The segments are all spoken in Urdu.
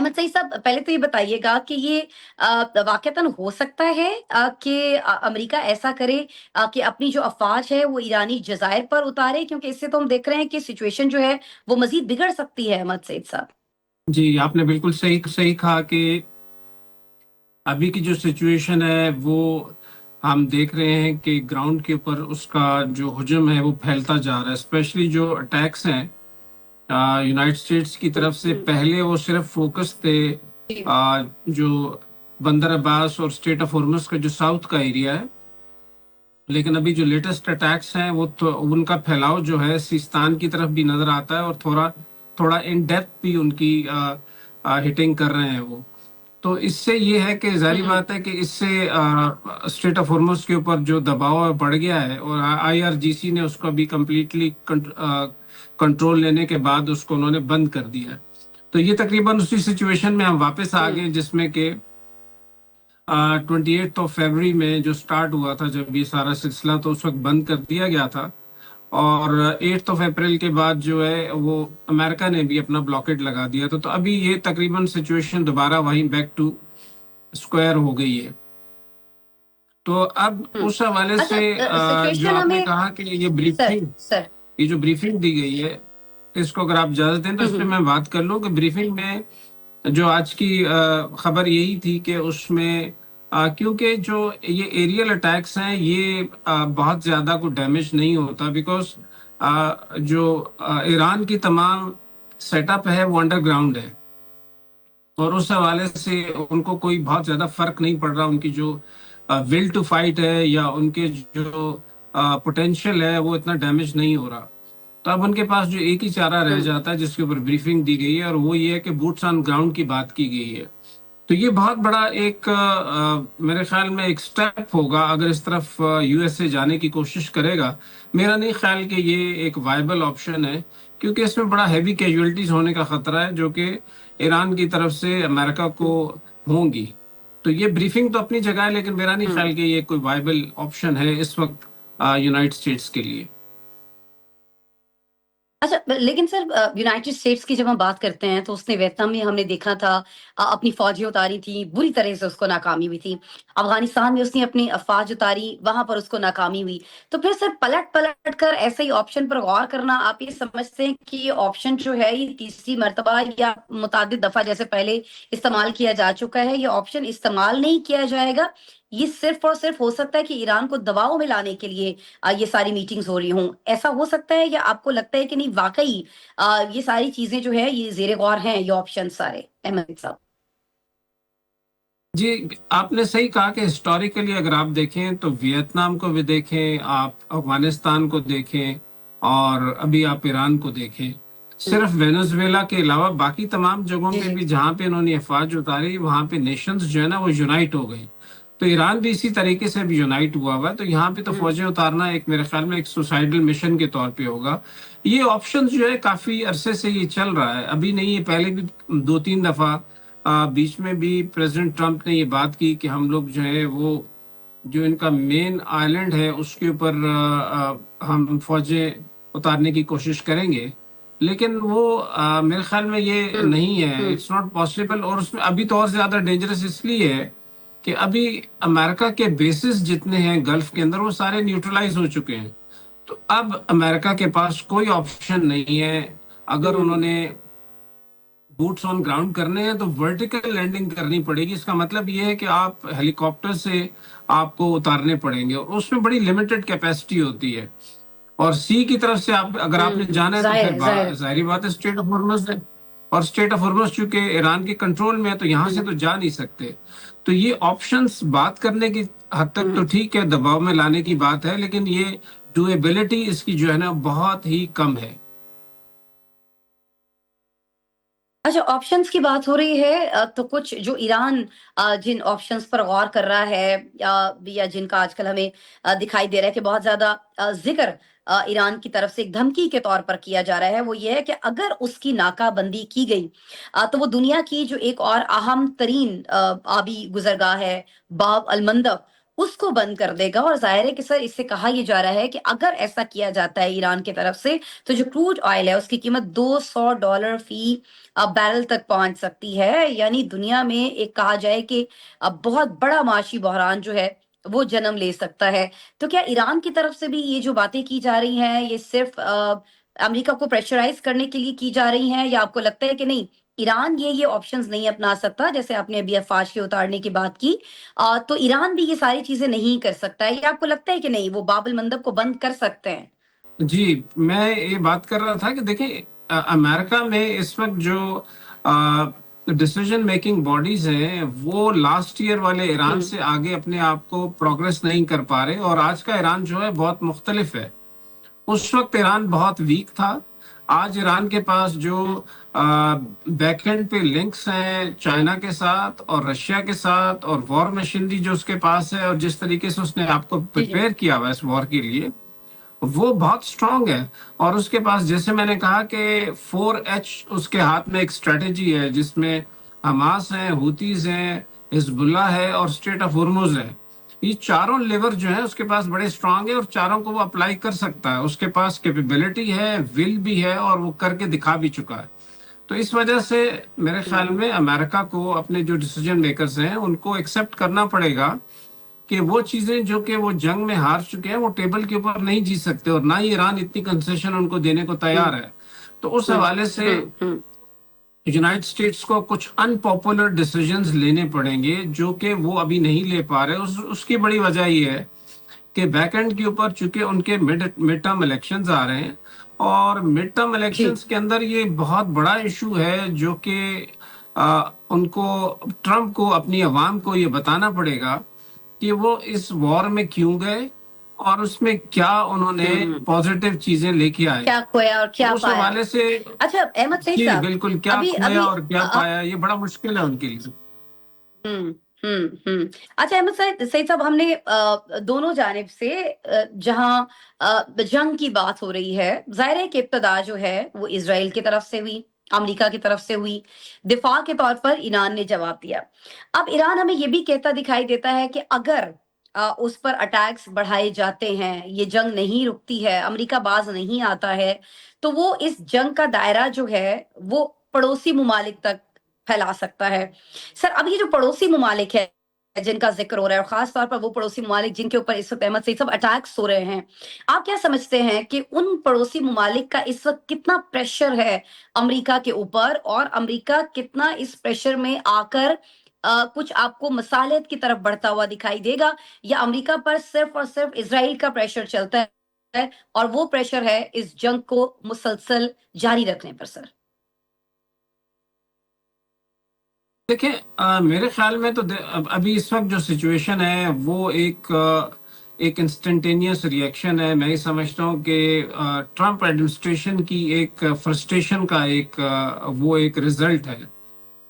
احمد سعید صاحب، پہلے تو یہ بتائیے گا کہ یہ واقعتاً ہو سکتا ہے کہ امریکہ ایسا کرے کہ اپنی جو افواج ہے وہ ایرانی جزائر پر اتارے، کیونکہ اس سے تو ہم دیکھ رہے ہیں کہ سچویشن جو ہے وہ مزید بگڑ سکتی ہے احمد سعید صاحب۔ جی، آپ نے بالکل صحیح کہا کہ ابھی کی جو سچویشن ہے وہ ہم دیکھ رہے ہیں کہ گراؤنڈ کے اوپر اس کا جو ہجوم ہے وہ پھیلتا جا رہا ہے، اسپیشلی جو اٹیکس ہیں یونائٹڈ اسٹیٹس کی طرف سے۔ پہلے وہ صرف فوکس تھے جو بندر عباس اور اسٹیٹ آف ہارمز کا جو ساؤتھ کا ایریا ہے، لیکن ابھی جو لیٹسٹ اٹیکس ہیں وہ ان کا پھیلاؤ جو ہے سیستان کی طرف بھی نظر آتا ہے، اور تھوڑا ان ڈیپتھ بھی ان کی ہٹنگ کر رہے ہیں وہ۔ تو اس سے یہ ہے کہ ظاہری بات ہے کہ اس سے اسٹیٹ آف ہارمز کے اوپر جو دباؤ بڑھ گیا ہے، اور آئی آر جی سی نے اس کو بھی کمپلیٹلی کنٹرول لینے کے بعد اس کو انہوں نے بند کر دیا ہے۔ تو یہ تقریباً اسی سچویشن میں ہم واپس آ گئے جس میں کہ 28 فروری میں جو سٹارٹ ہوا تھا جب یہ سارا سلسلہ، تو اس وقت بند کر دیا گیا تھا، اور 8 اپریل کے بعد جو ہے وہ امریکہ نے بھی اپنا بلاکیڈ لگا دیا تھا۔ تو ابھی یہ تقریباً سچویشن دوبارہ وہیں بیک ٹو اسکوائر ہو گئی ہے۔ تو اب اس حوالے سے جو آپ نے کہا کہ یہ جو بریفنگ دی گئی ہے، اس کو اگر آپ اجازت دیں تو اس پہ میں بات کر لوں کہ بریفنگ میں جو آج کی خبر یہی تھی کہ اس میں کیونکہ جو یہ ایریل اٹیکس ہیں یہ بہت زیادہ کوئی ڈیمیج نہیں ہوتا، بیکاز جو ایران کی تمام سیٹ اپ ہے وہ انڈر گراؤنڈ ہے، اور اس حوالے سے ان کو کوئی بہت زیادہ فرق نہیں پڑ رہا۔ ان کی جو ول ٹو فائٹ ہے یا ان کے جو پوٹینشیل ہے وہ اتنا ڈیمیج نہیں ہو رہا۔ تو اب ان کے پاس جو ایک ہی چارہ رہ جاتا ہے جس کے اوپر بریفنگ دی گئی ہے، اور وہ یہ ہے کہ بوٹس آن گراؤنڈ کی بات کی گئی ہے۔ تو یہ بہت بڑا ایک میرے خیال میں ایک سٹیپ ہوگا اگر اس طرف یو ایس اے جانے کی کوشش کرے گا۔ میرا نہیں خیال کہ یہ ایک وائبل آپشن ہے، کیونکہ اس میں بڑا ہیوی کیجویلٹیز ہونے کا خطرہ ہے جو کہ ایران کی طرف سے امریکہ کو ہوں گی۔ تو یہ بریفنگ تو اپنی جگہ ہے، لیکن میرا نہیں خیال کہ یہ کوئی وائبل آپشن ہے اس وقت یونائٹڈ اسٹیٹس کے لیے۔ اچھا، لیکن سر یونائٹڈ اسٹیٹس کی جب ہم بات کرتے ہیں تو اس نے ویتنام میں ہم نے دیکھا تھا اپنی فوجیں اتاری تھی، بری طرح سے اس کو ناکامی ہوئی تھی۔ افغانستان میں اس نے اپنی افواج اتاری، وہاں پر اس کو ناکامی ہوئی۔ تو پھر سر پلٹ کر ایسے ہی آپشن پر غور کرنا، آپ یہ سمجھتے ہیں کہ یہ آپشن جو ہے یہ تیسری مرتبہ یا متعدد دفعہ جیسے پہلے استعمال کیا جا چکا ہے، یہ آپشن استعمال نہیں کیا جائے گا؟ یہ صرف اور صرف ہو سکتا ہے کہ ایران کو دباؤ میں لانے کے لیے یہ ساری میٹنگز ہو رہی ہوں، ایسا ہو سکتا ہے؟ یا آپ کو لگتا ہے کہ نہیں واقعی یہ ساری چیزیں جو ہے یہ زیر غور ہیں، یہ آپشن سارے؟ احمد صاحب جی، آپ نے صحیح کہا کہ ہسٹوریکلی اگر آپ دیکھیں تو ویتنام کو بھی دیکھیں، آپ افغانستان کو دیکھیں، اور ابھی آپ ایران کو دیکھیں، صرف وینزویلا کے علاوہ باقی تمام جگہوں پہ بھی جہاں پہ انہوں نے افواج اتاری وہاں پہ نیشنز جو ہے نا وہ یونائٹ ہو گئی۔ تو ایران بھی اسی طریقے سے بھی یونائٹ ہوا ہوا ہے، تو یہاں پہ تو فوجیں اتارنا ایک میرے خیال میں ایک سوسائڈل مشن کے طور پہ ہوگا۔ یہ آپشن جو ہے کافی عرصے سے یہ چل رہا ہے، ابھی نہیں، یہ پہلے بھی 2-3 دفعہ بیچ میں بھی پریزیڈنٹ ٹرمپ نے یہ بات کی کہ ہم لوگ جو ہے وہ جو ان کا مین آئلینڈ ہے اس کے اوپر ہم فوجیں اتارنے کی کوشش کریں گے، لیکن وہ میرے خیال میں یہ نہیں ہے، اٹس ناٹ پاسبل۔ اور اس میں ابھی تو اور زیادہ ڈینجرس اس لیے ہے کہ ابھی امریکہ کے بیسز جتنے ہیں گلف کے اندر وہ سارے نیوٹرلائز ہو چکے ہیں۔ تو اب امریکہ کے پاس کوئی آپشن نہیں ہے، اگر انہوں نے بوٹس آن گراؤنڈ کرنے ہیں تو ورٹیکل لینڈنگ کرنی پڑے گی۔ اس کا مطلب یہ ہے کہ آپ ہیلی کاپٹر سے آپ کو اتارنے پڑیں گے، اور اس میں بڑی لمیٹڈ کیپیسٹی ہوتی ہے۔ اور سی کی طرف سے اگر آپ نے جانا ہے تو پھر ظاہری بات ہے اسٹریٹ آف ہارمز ہے، اور اسٹریٹ آف ہارمز چونکہ ایران کے کنٹرول میں ہے تو یہاں سے تو جا نہیں سکتے۔ تو یہ آپشنز بات کرنے کی حد تک تو ٹھیک ہے، دباؤ میں لانے کی بات ہے، لیکن یہ ڈویبلٹی اس کی جو ہے نا بہت ہی کم ہے۔ اچھا، آپشنز کی بات ہو رہی ہے تو کچھ جو ایران جن آپشنز پر غور کر رہا ہے یا جن کا آج کل ہمیں دکھائی دے رہا ہے کہ بہت زیادہ ذکر ایران کی طرف سے ایک دھمکی کے طور پر کیا جا رہا ہے، وہ یہ ہے کہ اگر اس کی ناکہ بندی کی گئی تو وہ دنیا کی جو ایک اور اہم ترین آبی گزرگاہ ہے باب المندب، اس کو بند کر دے گا. اور ظاہر ہے کہ سر اس سے کہا یہ جا رہا ہے کہ اگر ایسا کیا جاتا ہے ایران کی طرف سے تو جو کروڈ آئل ہے اس کی قیمت $200 فی بیرل تک پہنچ سکتی ہے. یعنی دنیا میں ایک کہا جائے کہ بہت بڑا معاشی بحران جو ہے وہ جنم لے سکتا ہے. تو کیا ایران کی طرف سے بھی یہ جو باتیں کی جا رہی ہیں یہ صرف امریکہ کو پریشرائز کرنے کے لیے کی جا رہی ہیں، یا آپ کو لگتا ہے کہ نہیں ایران یہ آپشنز نہیں اپنا سکتا؟ جیسے آپ نے ابھی افواج کے اتارنے کی بات کی، تو ایران بھی یہ ساری چیزیں نہیں کر سکتا ہے، یا آپ کو لگتا ہے کہ نہیں وہ باب المندب کو بند کر سکتے ہیں؟ جی، میں یہ بات کر رہا تھا کہ دیکھیں امریکہ میں اس وقت جو ڈسیزن میکنگ باڈیز ہیں وہ لاسٹ ایئر والے ایران ہوں سے آگے اپنے آپ کو پروگرس نہیں کر پا رہے، اور آج کا ایران جو ہے بہت مختلف ہے. اس وقت ایران بہت ویک تھا. آج ایران کے پاس جو ہوں بیک اینڈ پہ لنکس ہیں چائنا کے ساتھ اور رشیا کے ساتھ، اور وار مشینری جو اس کے پاس ہے، اور جس طریقے سے اس نے آپ کو جی جی پریپیئر کیا ہوا ہے اس وار کے لیے، وہ بہت اسٹرانگ ہے. اور اس کے پاس جیسے میں نے کہا کہ 4H اس کے ہاتھ میں ایک اسٹریٹجی ہے جس میں حماس ہیں، ہوتیز ہیں، حزب اللہ ہے اور اسٹیٹ آف ہرمز ہے. یہ چاروں لیور جو ہیں اس کے پاس بڑے اسٹرانگ ہیں، اور چاروں کو وہ اپلائی کر سکتا ہے. اس کے پاس کیپیبلٹی ہے، ول بھی ہے، اور وہ کر کے دکھا بھی چکا ہے. تو اس وجہ سے میرے خیال میں امریکہ کو اپنے جو ڈیسیجن میکرز ہیں ان کو ایکسپٹ کرنا پڑے گا کہ وہ چیزیں جو کہ وہ جنگ میں ہار چکے ہیں وہ ٹیبل کے اوپر نہیں جی سکتے، اور نہ ہی ایران اتنی کنسیشن ان کو دینے کو ہوں تیار ہے. تو اس ہوں حوالے سے ہوں یونائٹڈ اسٹیٹس کو کچھ ان پاپولر ڈیسیجنز لینے پڑیں گے جو کہ وہ ابھی نہیں لے پا رہے. اس کی بڑی وجہ یہ ہے کہ بیک اینڈ کے اوپر چونکہ ان کے مڈ ٹرم الیکشنز آ رہے ہیں، اور مڈ ٹرم جی الیکشنز کے اندر یہ بہت بڑا ایشو ہے جو کہ ان کو ٹرمپ کو اپنی عوام کو یہ بتانا پڑے گا کہ وہ اس وار میں کیوں گئے اور اس میں کیا انہوں نے ہوں پازیٹیو چیزیں لے کے آئے. کیا کھویا اور کیا تو اس پایا؟ حوالے سے اچھا احمد سعید جی صاحب، بالکل، کیا ابھی کھویا ابھی اور کیا پایا یہ بڑا مشکل ہے ان کے لیے. ہوں اچھا احمد سعید صاحب، ہم نے دونوں جانب سے جہاں جنگ کی بات ہو رہی ہے، ظاہر ہے کہ ابتدا جو ہے وہ اسرائیل کی طرف سے ہوئی، امریکہ کی طرف سے ہوئی. دفاع کے طور پر ایران نے جواب دیا. اب ایران ہمیں یہ بھی کہتا دکھائی دیتا ہے کہ اگر اس پر اٹیکس بڑھائے جاتے ہیں، یہ جنگ نہیں رکتی ہے، امریکہ باز نہیں آتا ہے، تو وہ اس جنگ کا دائرہ جو ہے وہ پڑوسی ممالک تک پھیلا سکتا ہے. سر اب یہ جو پڑوسی ممالک ہے جن کا ذکر ہو رہا ہے، اور خاص طور پر وہ پڑوسی ممالک جن کے اوپر اس وقت احمد سعید صاحب اٹیکس ہو رہے ہیں، آپ کیا سمجھتے ہیں کہ ان پڑوسی ممالک کا اس وقت کتنا پریشر ہے امریکہ کے اوپر، اور امریکہ کتنا اس پریشر میں آ کر کچھ آپ کو مصالحت کی طرف بڑھتا ہوا دکھائی دے گا، یا امریکہ پر صرف اور صرف اسرائیل کا پریشر چلتا ہے اور وہ پریشر ہے اس جنگ کو مسلسل جاری رکھنے پر؟ سر دیکھیں میرے خیال میں تو ابھی اس وقت جو سچویشن ہے وہ ایک انسٹنٹینیس ریئیکشن ہے. میں یہ سمجھتا ہوں کہ ٹرمپ ایڈمنسٹریشن کی ایک فرسٹریشن کا وہ ایک ریزلٹ ہے.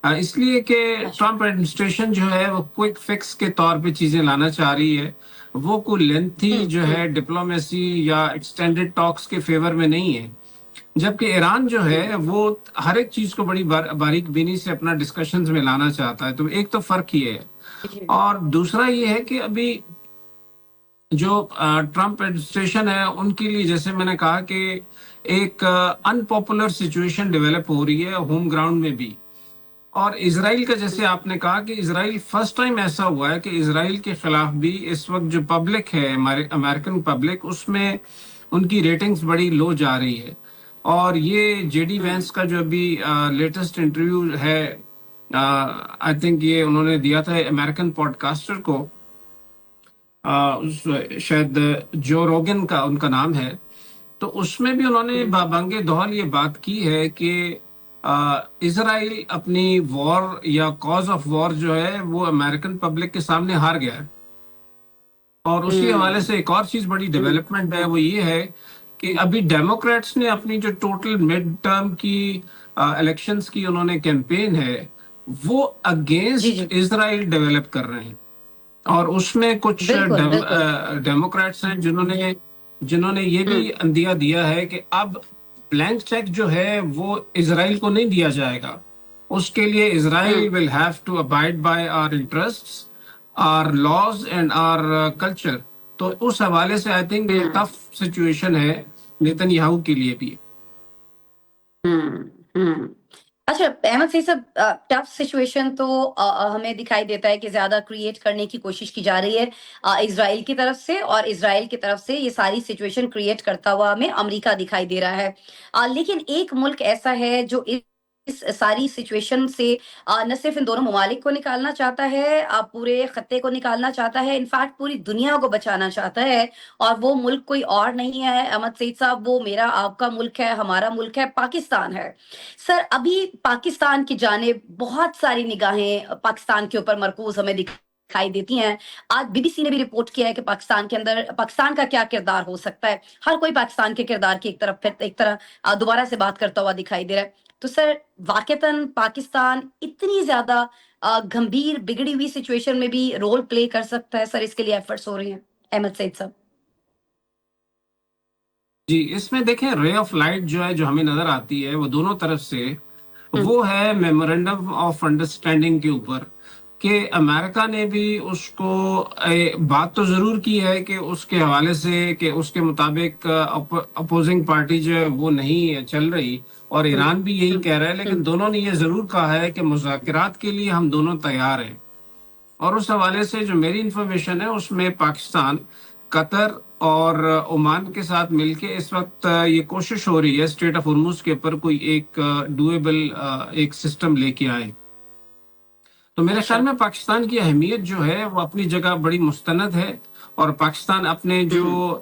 اس لیے کہ اچھا ٹرمپ ایڈمنسٹریشن جو ہے وہ کوئک فکس کے طور پہ چیزیں لانا چاہ رہی ہے. وہ کوئی لینتھی جو ہے ڈپلومیسی یا ایکسٹینڈڈ ٹاکس کے فیور میں نہیں ہے. جبکہ ایران جو ہے وہ ہر ایک چیز کو بڑی باریک بینی سے اپنا ڈسکشنز میں لانا چاہتا ہے. تو ایک تو فرق یہ ہے، اور دوسرا یہ ہے کہ ابھی جو ٹرمپ ایڈمنسٹریشن ہے ان کے لیے جیسے میں نے کہا کہ ایک ان پاپولر سچویشن ڈیولپ ہو رہی ہے ہوم گراؤنڈ میں بھی. اور اسرائیل کا جیسے آپ نے کہا کہ اسرائیل فرسٹ ٹائم ایسا ہوا ہے کہ اسرائیل کے خلاف بھی اس وقت جو پبلک ہے امریکن پبلک، اس میں ان کی ریٹنگز بڑی لو جا رہی ہے. اور یہ جے ڈی وینس کا جو ابھی لیٹسٹ انٹرویو ہے، آئی تھنک یہ انہوں نے دیا تھا امریکن پوڈ کاسٹر کو، شاید جو روگن کا ان کا نام ہے. تو اس میں بھی انہوں نے بابنگ دہل یہ بات کی ہے کہ اسرائیل اپنی وار یا کاز آف وار جو ہے وہ امریکن پبلک کے سامنے ہار گیا ہے. اور اسی حوالے سے ایک اور چیز بڑی ڈیولپمنٹ ہے، وہ یہ ہے کہ ابھی ڈیموکریٹس نے اپنی جو ٹوٹل مڈ ٹرم کی الیکشنز کی انہوں نے کیمپین ہے وہ جی اگینسٹ جی اسرائیل ڈیولپ کر رہے ہیں. اور اس میں کچھ بالکل بالکل ڈیموکریٹس ہیں جنہوں نے یہ بھی اندیا دیا ہے کہ اب بلینک چیک جو ہے وہ اسرائیل کو نہیں دیا جائے گا. اس کے لیے Israel will have to abide by our interests, our laws and our culture. تو اس حوالے سے آئی تھنک یہ ٹف سچویشن ہے نیتن یاہو کے لیے بھی. اچھا احمد سعید صاحب، ٹف سچویشن تو ہمیں دکھائی دیتا ہے کہ زیادہ کریٹ کرنے کی کوشش کی جا رہی ہے اسرائیل کی طرف سے، اور اسرائیل کی طرف سے یہ ساری سچویشن کریٹ کرتا ہوا ہمیں امریکہ دکھائی دے رہا ہے. لیکن ایک ملک ایسا ہے جو اس ساری سچویشن سے نہ صرف ان دونوں ممالک کو نکالنا چاہتا ہے، پورے خطے کو نکالنا چاہتا ہے، انفیکٹ پوری دنیا کو بچانا چاہتا ہے، اور وہ ملک کوئی اور نہیں ہے احمد سعید صاحب، وہ میرا آپ کا ملک ہے، ہمارا ملک ہے، پاکستان ہے. سر ابھی پاکستان کی جانب بہت ساری نگاہیں پاکستان کے اوپر مرکوز ہمیں دکھائی دیتی ہیں. آج بی بی سی نے بھی رپورٹ کیا ہے کہ پاکستان کے اندر پاکستان کا کیا کردار ہو سکتا ہے. ہر کوئی پاکستان کے کردار کی ایک طرح دوبارہ سے بات کرتا ہوا دکھائی دے رہا ہے. تو سر واقعتاً پاکستان اتنی زیادہ گمبھیر بگڑی ہوئی سچویشن میں بھی رول پلے کر سکتا ہے؟ سر اس کے لیے ایفرٹس ہو رہے ہیں احمد سعید صاحب. جی اس میں دیکھیں رے آف لائٹ جو ہے جو ہمیں نظر آتی ہے وہ دونوں طرف سے وہ ہے میمورینڈم آف انڈرسٹینڈنگ کے اوپر کہ امریکہ نے بھی اس کو بات تو ضرور کی ہے کہ اس کے حوالے سے کہ اس کے مطابق اپوزنگ پارٹی جو ہے وہ نہیں چل رہی، اور ایران بھی یہی کہہ رہا ہے، لیکن دونوں نے یہ ضرور کہا ہے کہ مذاکرات کے لیے ہم دونوں تیار ہیں. اور اس حوالے سے جو میری انفارمیشن ہے اس میں پاکستان، قطر اور عمان کے ساتھ مل کے اس وقت یہ کوشش ہو رہی ہے اسٹریٹ آف ہرمز کے اوپر کوئی ایک ڈویبل ایک سسٹم لے کے آئے. تو میرے خیال میں پاکستان کی اہمیت جو ہے وہ اپنی جگہ بڑی مستند ہے، اور پاکستان اپنے جو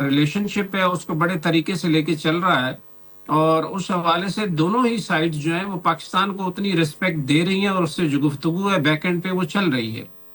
ریلیشن شپ ہے اس کو بڑے طریقے سے لے کے چل رہا ہے، اور اس حوالے سے دونوں ہی سائڈ جو ہیں وہ پاکستان کو اتنی ریسپیکٹ دے رہی ہیں، اور اس سے جو گفتگو ہے بیک اینڈ پہ وہ چل رہی ہے.